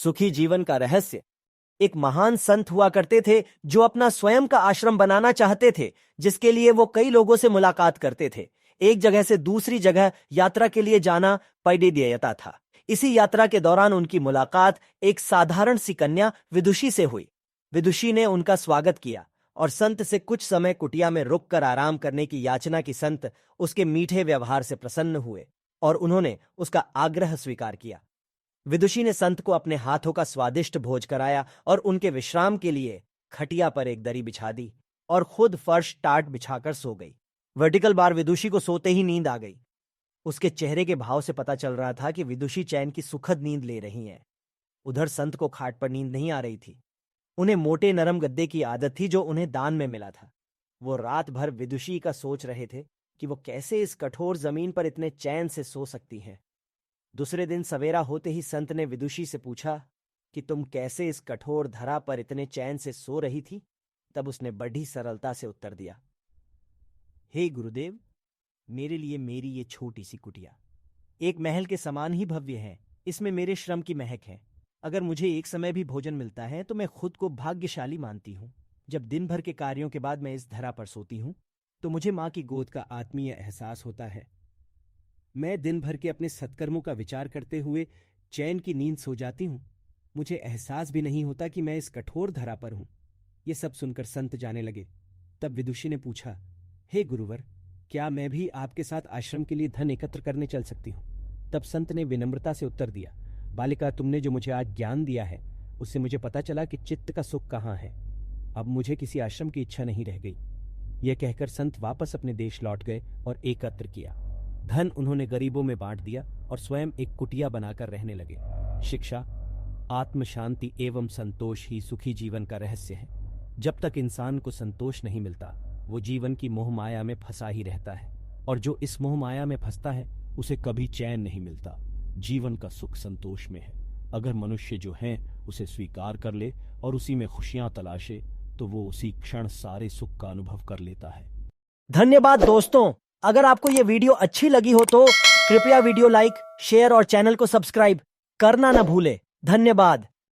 सुखी जीवन का रहस्य। एक महान संत हुआ करते थे जो अपना स्वयं का आश्रम बनाना चाहते थे, जिसके लिए वो कई लोगों से मुलाकात करते थे। एक जगह से दूसरी जगह यात्रा के लिए जाना परिदेयता था। इसी यात्रा के दौरान उनकी मुलाकात एक साधारण सी कन्या विदुषी से हुई। विदुषी ने उनका स्वागत किया और संत से कुछ समय कुटिया में रुककर आराम करने की याचना की। संत उसके मीठे व्यवहार से प्रसन्न हुए और उन्होंने उसका आग्रह स्वीकार किया। विदुषी ने संत को अपने हाथों का स्वादिष्ट भोज कराया और उनके विश्राम के लिए खटिया पर एक दरी बिछा दी और खुद फर्श टाट बिछाकर सो गई। वर्टिकल बार विदुषी को सोते ही नींद आ गई। उसके चेहरे के भाव से पता चल रहा था कि विदुषी चैन की सुखद नींद ले रही हैं। उधर संत को खाट पर नींद नहीं आ रही थी। उन्हें मोटे नरम गद्दे की आदत थी जो उन्हें दान में मिला था। वो रात भर विदुषी का सोच रहे थे कि वो कैसे इस कठोर जमीन पर इतने चैन से सो सकती हैं। दूसरे दिन सवेरा होते ही संत ने विदुषी से पूछा कि तुम कैसे इस कठोर धरा पर इतने चैन से सो रही थी। तब उसने बड़ी सरलता से उत्तर दिया, हे गुरुदेव, मेरे लिए मेरी ये छोटी सी कुटिया एक महल के समान ही भव्य है। इसमें मेरे श्रम की महक है। अगर मुझे एक समय भी भोजन मिलता है तो मैं खुद को भाग्यशाली मानती हूँ। जब दिन भर के कार्यों के बाद मैं इस धरा पर सोती हूँ तो मुझे माँ की गोद का आत्मीय एहसास होता है। मैं दिन भर के अपने सत्कर्मों का विचार करते हुए चैन की नींद सो जाती हूँ। मुझे एहसास भी नहीं होता कि मैं इस कठोर धरा पर हूँ। ये सब सुनकर संत जाने लगे। तब विदुषी ने पूछा, हे गुरुवर, क्या मैं भी आपके साथ आश्रम के लिए धन एकत्र करने चल सकती हूँ? तब संत ने विनम्रता से उत्तर दिया, बालिका, तुमने जो मुझे आज ज्ञान दिया है उससे मुझे पता चला कि चित्त का सुख कहाँ है। अब मुझे किसी आश्रम की इच्छा नहीं रह गई। यह कहकर संत वापस अपने देश लौट गए और एकत्र किया। धन उन्होंने गरीबों में बांट दिया और स्वयं एक कुटिया बनाकर रहने लगे। शिक्षा, आत्म शांति एवं संतोष ही सुखी जीवन का रहस्य है। जब तक इंसान को संतोष नहीं मिलता वो जीवन की मोह माया में फंसा ही रहता है, और जो इस मोह माया में फंसता है उसे कभी चैन नहीं मिलता। जीवन का सुख संतोष में है। अगर मनुष्य जो है उसे स्वीकार कर ले और उसी में खुशियां तलाशे तो वो उसी क्षण सारे सुख का अनुभव कर लेता है। धन्यवाद दोस्तों। अगर आपको ये वीडियो अच्छी लगी हो तो कृपया वीडियो लाइक, शेयर और चैनल को सब्सक्राइब करना ना भूले। धन्यवाद।